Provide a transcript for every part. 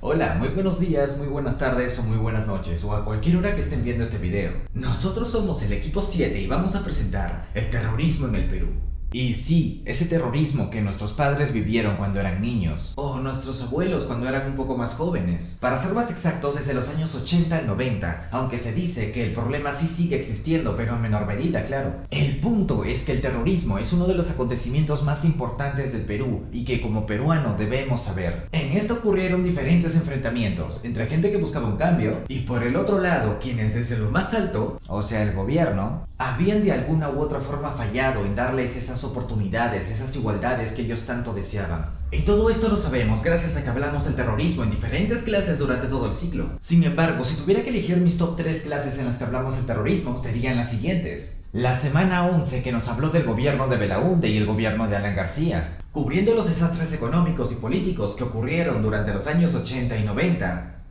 Hola, muy buenos días, muy buenas tardes o muy buenas noches o a cualquier hora que estén viendo este video. Nosotros somos el equipo 7 y vamos a presentar el terrorismo en el Perú. Y sí, ese terrorismo que nuestros padres vivieron cuando eran niños, o nuestros abuelos cuando eran un poco más jóvenes. Para ser más exactos, desde los años 80 al 90, aunque se dice que el problema sí sigue existiendo, pero en menor medida, claro. El punto es que el terrorismo es uno de los acontecimientos más importantes del Perú y que como peruano debemos saber. En esto ocurrieron diferentes enfrentamientos entre gente que buscaba un cambio y por el otro lado quienes desde lo más alto, o sea el gobierno, habían de alguna u otra forma fallado en darles esas oportunidades, esas igualdades que ellos tanto deseaban. Y todo esto lo sabemos gracias a que hablamos del terrorismo en diferentes clases durante todo el ciclo. Sin embargo, si tuviera que elegir mis top 3 clases en las que hablamos del terrorismo, serían las siguientes. La semana 11 que nos habló del gobierno de Belaúnde y el gobierno de Alan García, cubriendo los desastres económicos y políticos que ocurrieron durante los años 80 y 90.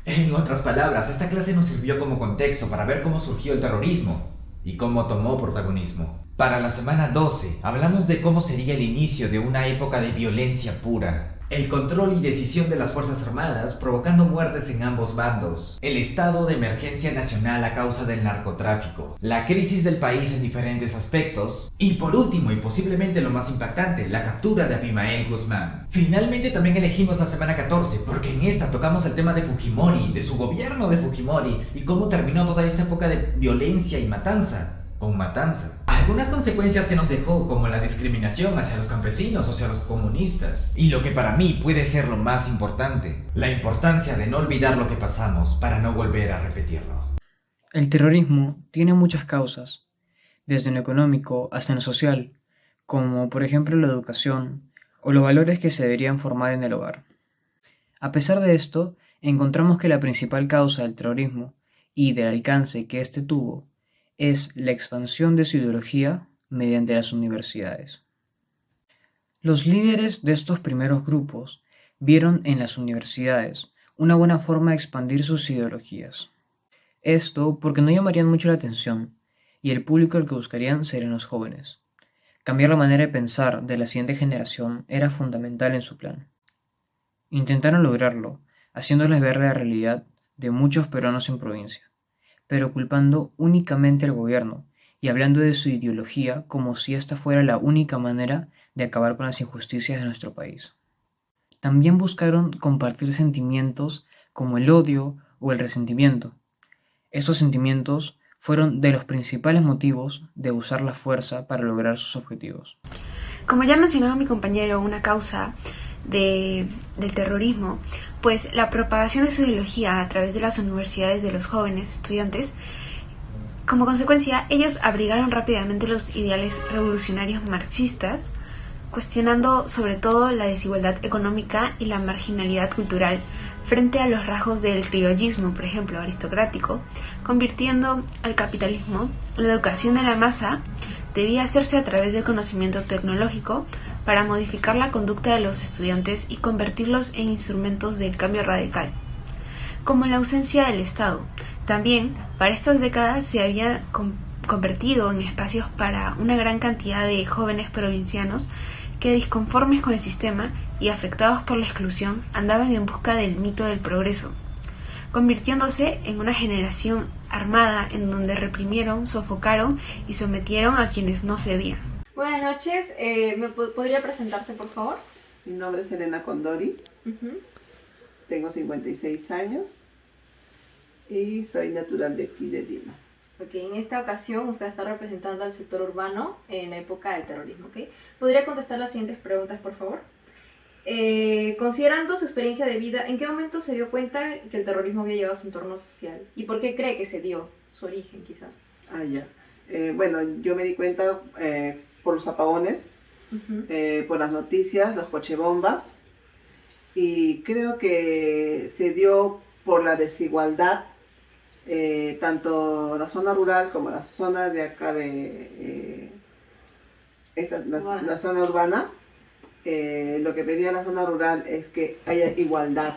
En otras palabras, esta clase nos sirvió como contexto para ver cómo surgió el terrorismo y cómo tomó protagonismo. Para la semana 12, hablamos de cómo sería el inicio de una época de violencia pura. El control y decisión de las Fuerzas Armadas provocando muertes en ambos bandos. El estado de emergencia nacional a causa del narcotráfico. La crisis del país en diferentes aspectos. Y por último, y posiblemente lo más impactante, la captura de Abimael Guzmán. Finalmente también elegimos la semana 14, porque en esta tocamos el tema de Fujimori, de su gobierno de Fujimori, y cómo terminó toda esta época de violencia y matanza. Con matanza. Algunas consecuencias que nos dejó, como la discriminación hacia los campesinos o hacia los comunistas. Y lo que para mí puede ser lo más importante, la importancia de no olvidar lo que pasamos para no volver a repetirlo. El terrorismo tiene muchas causas, desde en lo económico hasta en lo social, como por ejemplo la educación o los valores que se deberían formar en el hogar. A pesar de esto, encontramos que la principal causa del terrorismo y del alcance que éste tuvo es la expansión de su ideología mediante las universidades. Los líderes de estos primeros grupos vieron en las universidades una buena forma de expandir sus ideologías. Esto porque no llamarían mucho la atención, y el público al que buscarían serían los jóvenes. Cambiar la manera de pensar de la siguiente generación era fundamental en su plan. Intentaron lograrlo, haciéndoles ver la realidad de muchos peruanos en provincia, pero culpando únicamente al gobierno y hablando de su ideología como si esta fuera la única manera de acabar con las injusticias de nuestro país. También buscaron compartir sentimientos como el odio o el resentimiento. Estos sentimientos fueron de los principales motivos de usar la fuerza para lograr sus objetivos. Como ya mencionaba mi compañero, una causa del terrorismo, pues la propagación de su ideología a través de las universidades de los jóvenes estudiantes. Como consecuencia, ellos abrigaron rápidamente los ideales revolucionarios marxistas, cuestionando sobre todo la desigualdad económica y la marginalidad cultural frente a los rasgos del criollismo, por ejemplo, aristocrático, convirtiendo al capitalismo. La educación de la masa debía hacerse a través del conocimiento tecnológico para modificar la conducta de los estudiantes y convertirlos en instrumentos del cambio radical. Como la ausencia del Estado, también para estas décadas se había convertido en espacios para una gran cantidad de jóvenes provincianos que, disconformes con el sistema y afectados por la exclusión, andaban en busca del mito del progreso, convirtiéndose en una generación armada en donde reprimieron, sofocaron y sometieron a quienes no cedían. Buenas noches, ¿me podría presentarse por favor? Mi nombre es Elena Condori, tengo 56 años y soy natural de aquí de Lima. Ok, en esta ocasión usted está representando al sector urbano en la época del terrorismo, ¿ok? ¿Podría contestar las siguientes preguntas, por favor? Considerando su experiencia de vida, ¿en qué momento se dio cuenta que el terrorismo había llegado a su entorno social? ¿Y por qué cree que se dio? Su origen, quizá. Ya. Bueno, yo me di cuenta por los apagones, por las noticias, los cochebombas, y creo que se dio por la desigualdad, tanto la zona rural como la zona de acá de la zona urbana. Lo que pedía la zona rural es que haya igualdad,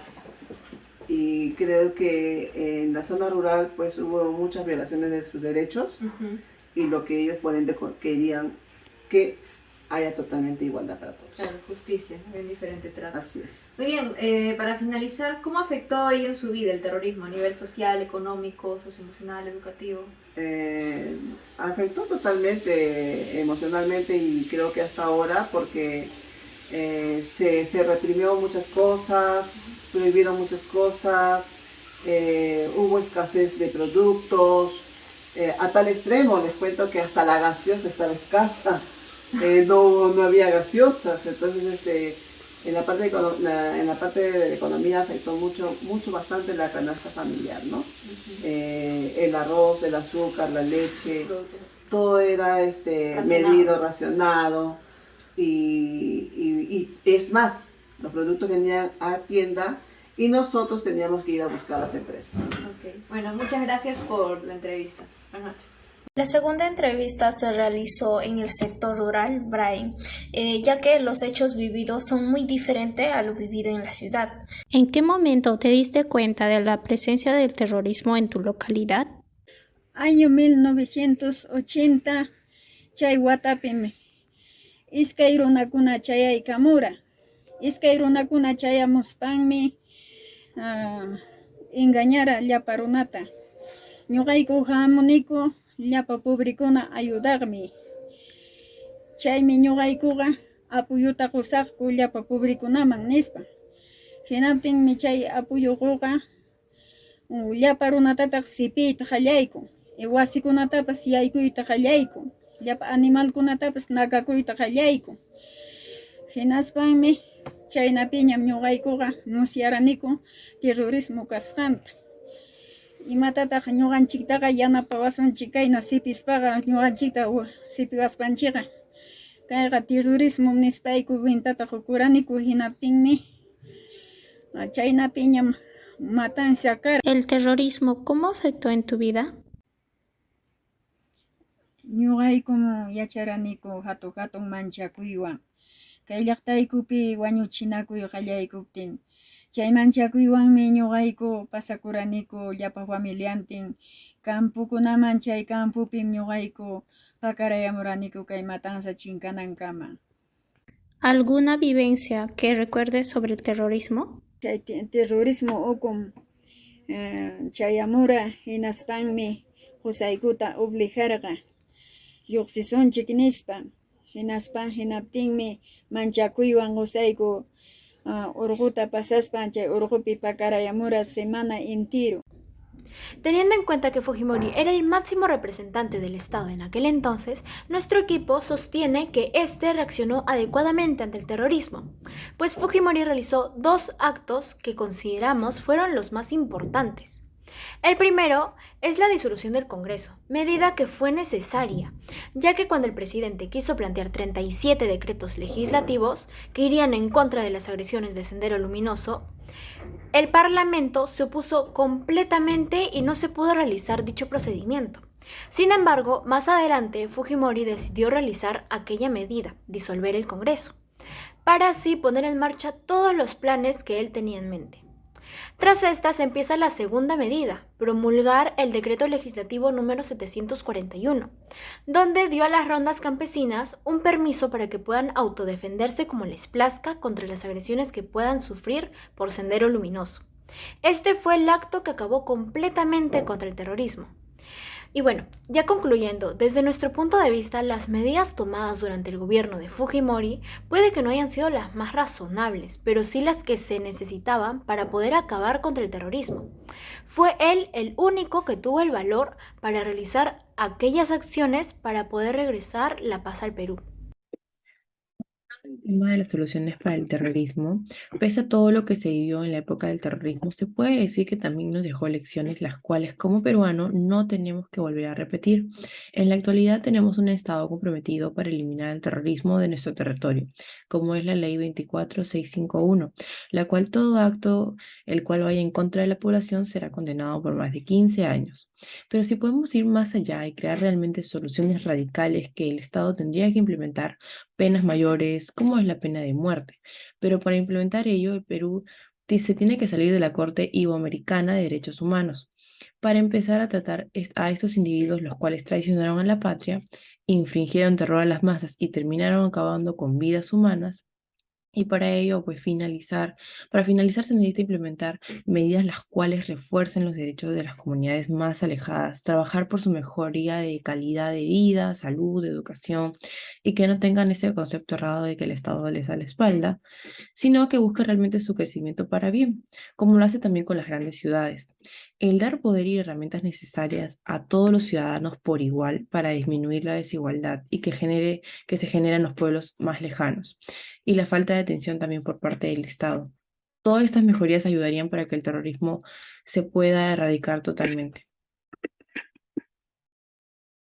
y creo que en la zona rural pues hubo muchas violaciones de sus derechos, y lo que ellos por ende querían que haya totalmente igualdad para todos. Claro, justicia, en diferente trato. Así es. Muy bien, para finalizar, ¿cómo afectó ello en su vida el terrorismo a nivel social, económico, socioemocional, educativo? Afectó totalmente emocionalmente y creo que hasta ahora porque se reprimió muchas cosas, prohibieron muchas cosas, hubo escasez de productos, a tal extremo les cuento que hasta la gaseosa estaba escasa, no había gaseosas, entonces en la parte de la economía afectó mucho bastante la canasta familiar, ¿no? El arroz, el azúcar, la leche, todo era medido, racionado y es más, los productos venían a tienda y nosotros teníamos que ir a buscar a las empresas. Okay. Bueno, muchas gracias por la entrevista. Buenas noches. La segunda entrevista se realizó en el sector rural, Brain, ya que los hechos vividos son muy diferentes a lo vivido en la ciudad. ¿En qué momento te diste cuenta de la presencia del terrorismo en tu localidad? Año 1980, chay watapimi. Iskay runakuna chayaykamura. Iskay runakuna chayamuspanmi engañara llapa runata. Ñuqayku hamuniku llapa pubrikuna ayudarmi. Chaymi ñuqaykuqa apuyuta qusaqku llapa pubrikunaman nispa. Hinaptinmi chay apuyuquqa llapa runatataq sipiyta qallayku. Wasikunatapas yaykuyta qallayku. Llapa animalkunatapas nakakuyta qallayku. Hinaspanmi chaynapiñam ñuqaykuqa musyaraniku terrorismo kasqanta. Imatataq ñuqanchiktaqa yanapawasunchik kayna sipispaqa ñuqanchikta sipiwaspanchikqa kayqa terrorismo nispayku wintata hukuraniku hinaptinmi chaynapiñam matanza kara. ¿El terrorismo cómo afectó en tu vida? Ñuqaykumu yacharaniku hatun manchakuywan kay llaqtaykupi wañuchinakuy qallaykuptin chay manchakuywanmi ñuqayku pasakuraniku llapa familiantin campukunaman chay campupim ñuqayku pakarayamuraniku kay matanza chinkanankama. ¿Alguna vivencia que recuerdes sobre el terrorismo? Chay terrorismo ukum chayamura hinaspanmi qusaykuta obligarqa lluqsisunchik nispa hinaspan hinaptinmi manchakuywan qusayku urquta pasaspan chay urqupi pakarayamura semana entero. Teniendo en cuenta que Fujimori era el máximo representante del Estado en aquel entonces, nuestro equipo sostiene que este reaccionó adecuadamente ante el terrorismo, pues Fujimori realizó dos actos que consideramos fueron los más importantes. El primero es la disolución del Congreso, medida que fue necesaria, ya que cuando el presidente quiso plantear 37 decretos legislativos que irían en contra de las agresiones de Sendero Luminoso, el Parlamento se opuso completamente y no se pudo realizar dicho procedimiento. Sin embargo, más adelante Fujimori decidió realizar aquella medida, disolver el Congreso, para así poner en marcha todos los planes que él tenía en mente. Tras estas empieza la segunda medida, promulgar el decreto legislativo número 741, donde dio a las rondas campesinas un permiso para que puedan autodefenderse como les plazca contra las agresiones que puedan sufrir por Sendero Luminoso. Este fue el acto que acabó completamente contra el terrorismo. Y bueno, ya concluyendo, desde nuestro punto de vista, las medidas tomadas durante el gobierno de Fujimori puede que no hayan sido las más razonables, pero sí las que se necesitaban para poder acabar contra el terrorismo. Fue él el único que tuvo el valor para realizar aquellas acciones para poder regresar la paz al Perú. El tema de las soluciones para el terrorismo, pese a todo lo que se vivió en la época del terrorismo, se puede decir que también nos dejó lecciones las cuales como peruanos no tenemos que volver a repetir. En la actualidad tenemos un Estado comprometido para eliminar el terrorismo de nuestro territorio, como es la Ley 24651, la cual todo acto el cual vaya en contra de la población será condenado por más de 15 años. Pero si podemos ir más allá y crear realmente soluciones radicales que el Estado tendría que implementar, penas mayores, como es la pena de muerte. Pero para implementar ello, el Perú se tiene que salir de la Corte Iberoamericana de Derechos Humanos para empezar a tratar a estos individuos los cuales traicionaron a la patria infringieron terror a las masas y terminaron acabando con vidas humanas. Y para ello, para finalizar se necesita implementar medidas las cuales refuercen los derechos de las comunidades más alejadas, trabajar por su mejoría de calidad de vida, salud, educación, y que no tengan ese concepto errado de que el Estado les da la espalda, sino que busque realmente su crecimiento para bien, como lo hace también con las grandes ciudades. El dar poder y herramientas necesarias a todos los ciudadanos por igual para disminuir la desigualdad y que se genera en los pueblos más lejanos, y la falta de atención también por parte del Estado. Todas estas mejorías ayudarían para que el terrorismo se pueda erradicar totalmente.